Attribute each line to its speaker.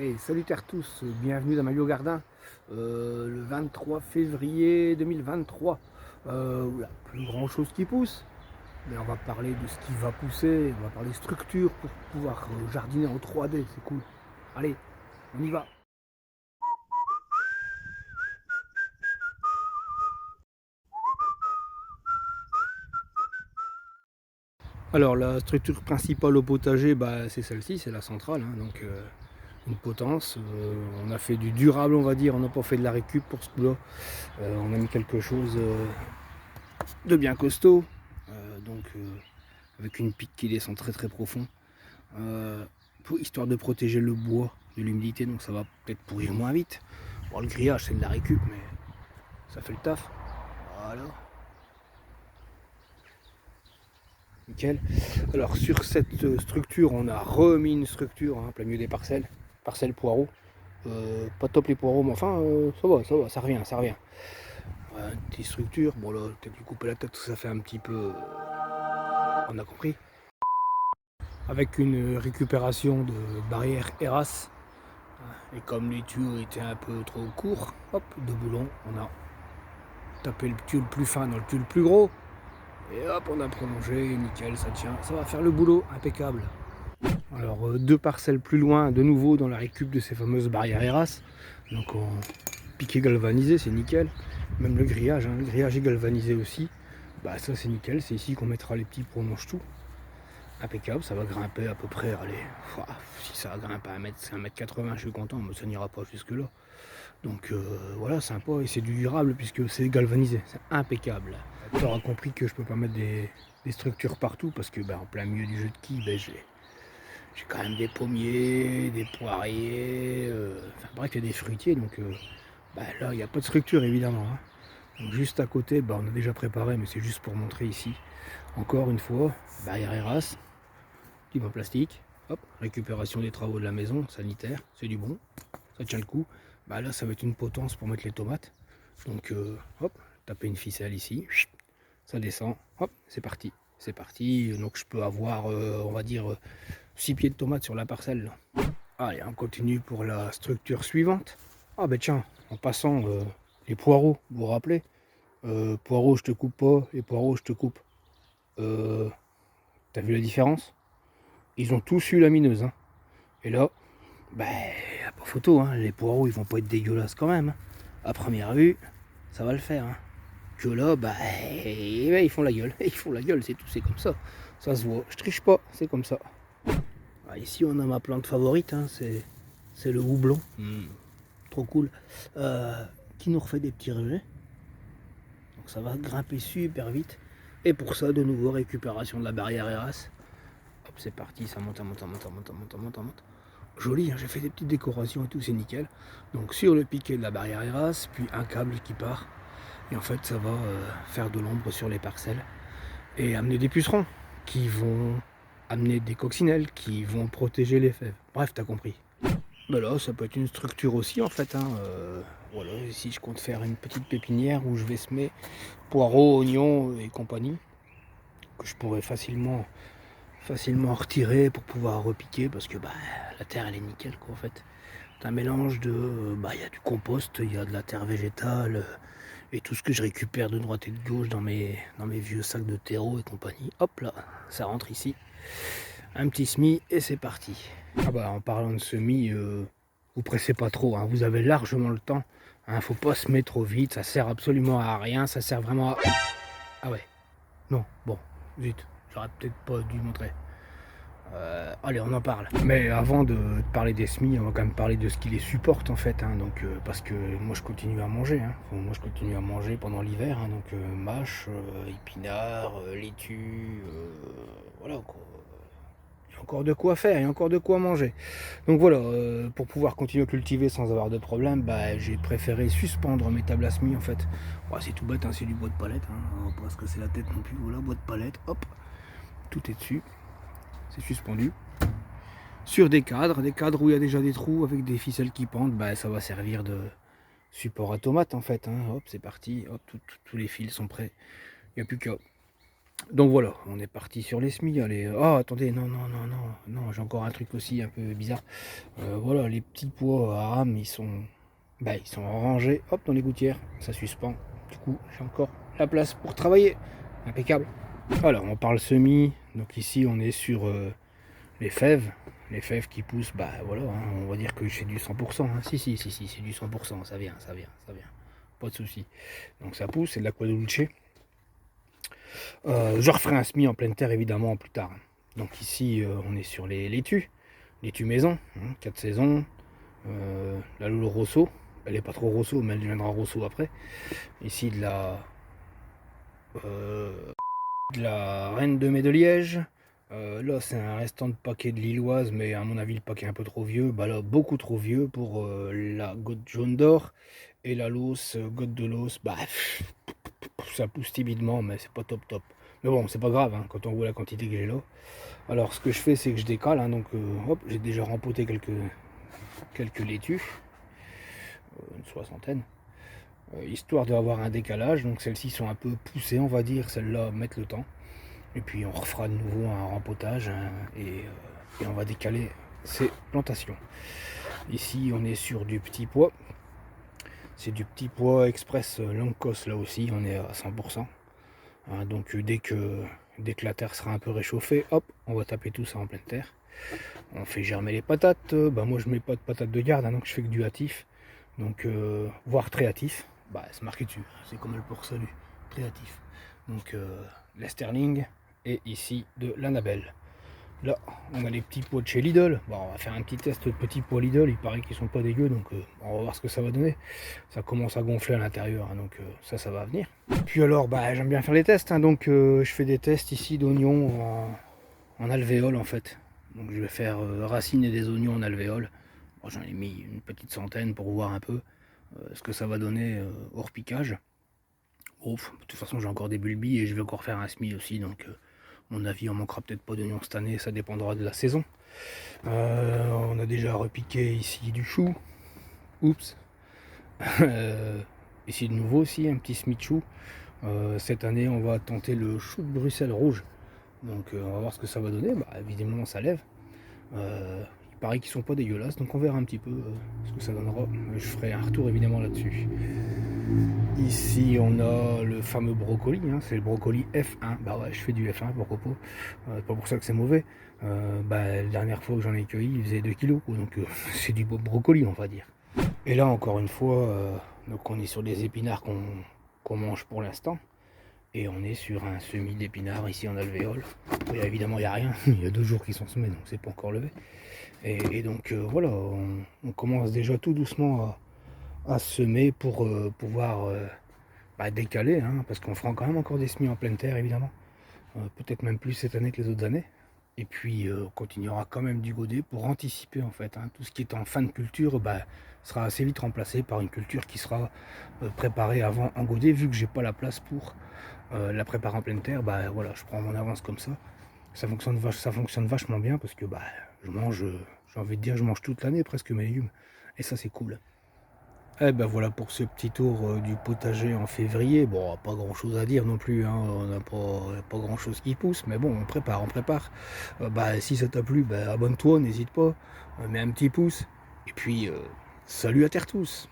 Speaker 1: Hey, salutaires tous, bienvenue dans ma Gardin, le 23 février 2023. Oula, plus grand chose qui pousse, mais on va parler de ce qui va pousser, on va parler structure pour pouvoir jardiner en 3D, c'est cool. Allez, on y va. Alors la structure principale au potager, bah, c'est celle-ci, c'est la centrale, hein, donc une potence. On a fait du durable, on va dire, on n'a pas fait de la récup pour ce coup-là. On a mis quelque chose de bien costaud, avec une pique qui descend très très profond, histoire de protéger le bois de l'humidité, donc ça va peut-être pourrir moins vite. Bon, le grillage c'est de la récup, mais ça fait le taf. Voilà, nickel. Alors sur cette structure, on a remis une structure, hein, plein milieu des parcelles poireaux. Pas top les poireaux, mais enfin ça va, ça revient, ça revient. Une petite structure, bon là, peut-être lui couper la tête, ça fait un petit peu. On a compris. Avec une récupération de barrière ERAS. Et comme les tuyaux étaient un peu trop courts, hop, deux boulons, on a tapé le tuyau le plus fin dans le tuyau le plus gros. Et hop, on a prolongé, nickel, ça tient. Ça va faire le boulot, impeccable. Alors, deux parcelles plus loin, de nouveau dans la récup de ces fameuses barrières ERAS. Donc en piqué galvanisé, c'est nickel. Même le grillage est galvanisé aussi. Bah ça c'est nickel, c'est ici qu'on mettra les petits prolonge tout. Impeccable, ça va grimper à peu près, allez, si ça grimpe à 1m80, je suis content, mais ça n'ira pas jusque là. Donc voilà, sympa, et c'est du durable puisque c'est galvanisé, c'est impeccable. Tu auras compris que je peux pas mettre des structures partout parce que en plein milieu du jeu de quilles, j'ai quand même des pommiers, des poiriers, enfin bref, il y a des fruitiers, donc là il n'y a pas de structure évidemment, hein. Donc juste à côté, on a déjà préparé, mais c'est juste pour montrer ici. Encore une fois, barrière ERAS, petit pot plastique, hop, récupération des travaux de la maison, sanitaire, c'est du bon, ça tient le coup. Là ça va être une potence pour mettre les tomates. Donc hop, taper une ficelle ici, ça descend, hop, c'est parti. C'est parti, donc je peux avoir, on va dire, 6 pieds de tomates sur la parcelle. Là. Allez, on continue pour la structure suivante. Ah ben tiens, en passant les poireaux, vous vous rappelez, poireaux je te coupe pas, et poireaux je te coupe. T'as vu la différence? Ils ont tous eu la mineuse, hein. Et là, pas photo, hein. Les poireaux ils vont pas être dégueulasses quand même, hein. À première vue, ça va le faire, hein. Que là, ils font la gueule, ils font la gueule, c'est tout, c'est comme ça. Ça se voit, je triche pas, c'est comme ça. Ici on a ma plante favorite, hein. C'est le houblon. Trop cool. Qui nous refait des petits rejets. Donc ça va grimper super vite. Et pour ça, de nouveau, récupération de la barrière ERAS. Hop, c'est parti, ça monte, ça monte, ça monte, ça monte, ça monte, ça monte, ça monte. Joli, hein, j'ai fait des petites décorations et tout, c'est nickel. Donc sur le piquet de la barrière ERAS, puis un câble qui part. Et en fait, ça va faire de l'ombre sur les parcelles. Et amener des pucerons qui vont amener des coccinelles, qui vont protéger les fèves. Bref, t'as compris. Là, ça peut être une structure aussi en fait, hein. Voilà, ici je compte faire une petite pépinière où je vais semer poireaux, oignons et compagnie, que je pourrais facilement retirer pour pouvoir repiquer parce que la terre elle est nickel quoi en fait. C'est un mélange de, il y a du compost, il y a de la terre végétale et tout ce que je récupère de droite et de gauche dans mes vieux sacs de terreau et compagnie. Hop là, ça rentre ici. Un petit semis et c'est parti. En parlant de semis, vous pressez pas trop, hein, vous avez largement le temps. Hein, faut pas semer trop vite, ça sert absolument à rien, ça sert vraiment à... Ah ouais, non, bon, zut, j'aurais peut-être pas dû montrer. Allez, on en parle. Mais avant de parler des semis, on va quand même parler de ce qui les supporte en fait. Hein, donc, parce que moi je continue à manger. Hein. Moi je continue à manger pendant l'hiver. Hein, donc mâche, épinards, laitue, voilà quoi. Il y a encore de quoi faire, il y a encore de quoi manger. Donc voilà, pour pouvoir continuer à cultiver sans avoir de problème, j'ai préféré suspendre mes tables à semis en fait. C'est tout bête, hein, c'est du bois de palette. Hein, on va pas se casser la tête non plus. Voilà, bois de palette, hop, tout est dessus. C'est suspendu sur des cadres où il y a déjà des trous avec des ficelles qui pendent. Ça va servir de support à tomates en fait, hein. Hop, c'est parti, hop, tous les fils sont prêts, il n'y a plus qu'à Donc voilà, on est parti sur les semis. Allez, ah attendez, non, j'ai encore un truc aussi un peu bizarre. Voilà, les petits pois à rame, ils sont rangés, hop, dans les gouttières, ça suspend. Du coup, j'ai encore la place pour travailler. Impeccable. Alors, on parle semis. Donc ici, on est sur les fèves. Les fèves qui poussent, bah voilà, hein, on va dire que c'est du 100%. Hein. Si, c'est du 100%, ça vient. Pas de souci. Donc ça pousse, c'est de l'Aqua Dulce. Je referai un semis en pleine terre évidemment plus tard. Donc ici on est sur les laitues maison, 4 saisons. La Lolo Rosso, elle est pas trop Rosso mais elle deviendra Rosso après. Ici de la Reine de Mai de Liège. Là c'est un restant de paquet de Lilloise, mais à mon avis le paquet est un peu trop vieux. Bah là beaucoup trop vieux pour la Goutte jaune d'or. Et la Losse, Goutte de l'os, bah ça pousse timidement, mais c'est pas top top. Mais bon, c'est pas grave, hein, quand on voit la quantité que j'ai là. Alors, ce que je fais, c'est que je décale. Hein, donc, hop, j'ai déjà rempoté quelques laitues, une soixantaine, histoire d'avoir un décalage. Donc, celles-ci sont un peu poussées, on va dire. Celles-là mettent le temps. Et puis, on refera de nouveau un rempotage hein, et on va décaler ces plantations. Ici, on est sur du petit pois. C'est du petit pois express Lancos là aussi, on est à 100%. Hein, donc dès que la terre sera un peu réchauffée, hop, on va taper tout ça en pleine terre. On fait germer les patates. Bah moi je mets pas de patates de garde, hein, donc je fais que du hâtif. Donc voire très hâtif. Bah c'est marqué dessus, c'est comme le porc salut, très hâtif. Donc la Sterling et ici de l'Annabelle. Là, on a les petits pois de chez Lidl. Bon, on va faire un petit test de petits pois Lidl. Il paraît qu'ils sont pas dégueux, donc on va voir ce que ça va donner. Ça commence à gonfler à l'intérieur, hein, donc ça va venir. Puis alors, bah, j'aime bien faire les tests, hein, donc je fais des tests ici d'oignons en alvéole en fait. Donc je vais faire raciner des oignons en alvéole. Bon, j'en ai mis une petite centaine pour voir un peu ce que ça va donner hors piquage. De toute façon, j'ai encore des bulbis et je vais encore faire un semis aussi, donc mon avis, on manquera peut-être pas d'oignons cette année, ça dépendra de la saison. On a déjà repiqué ici du chou. Oups. Ici de nouveau aussi, un petit semis de chou. Cette année, on va tenter le chou de Bruxelles rouge. Donc on va voir ce que ça va donner. Bah, évidemment, ça lève. Il paraît qu'ils sont pas dégueulasses, donc on verra un petit peu ce que ça donnera. Je ferai un retour évidemment là-dessus. Ici on a le fameux brocoli, hein, c'est le brocoli F1. Bah ouais, je fais du F1, pourquoi pas. C'est pas pour ça que c'est mauvais. La dernière fois que j'en ai cueilli, il faisait 2 kilos, donc c'est du beau brocoli, on va dire. Et là encore une fois, donc on est sur des épinards qu'on mange pour l'instant. Et on est sur un semis d'épinards ici en alvéole. Évidemment, il n'y a rien. Il y a 2 jours qu'ils sont semés, donc c'est pas encore levé. Et donc voilà, on commence déjà tout doucement à semer pour pouvoir décaler, hein, parce qu'on fera quand même encore des semis en pleine terre, évidemment. Peut-être même plus cette année que les autres années. Et puis on continuera quand même du godet pour anticiper en fait. Hein. Tout ce qui est en fin de culture sera assez vite remplacé par une culture qui sera préparée avant en godet, vu que j'ai pas la place pour la préparer en pleine terre. Voilà, je prends mon avance comme ça. Ça fonctionne vachement bien parce que je mange, j'ai envie de dire, je mange toute l'année presque mes légumes. Et ça c'est cool. Et ben voilà pour ce petit tour du potager en février. Bon, pas grand chose à dire non plus, hein. On n'a pas grand chose qui pousse, mais bon, on prépare. Si ça t'a plu, abonne-toi, n'hésite pas, mets un petit pouce. Et puis, salut à terre tous.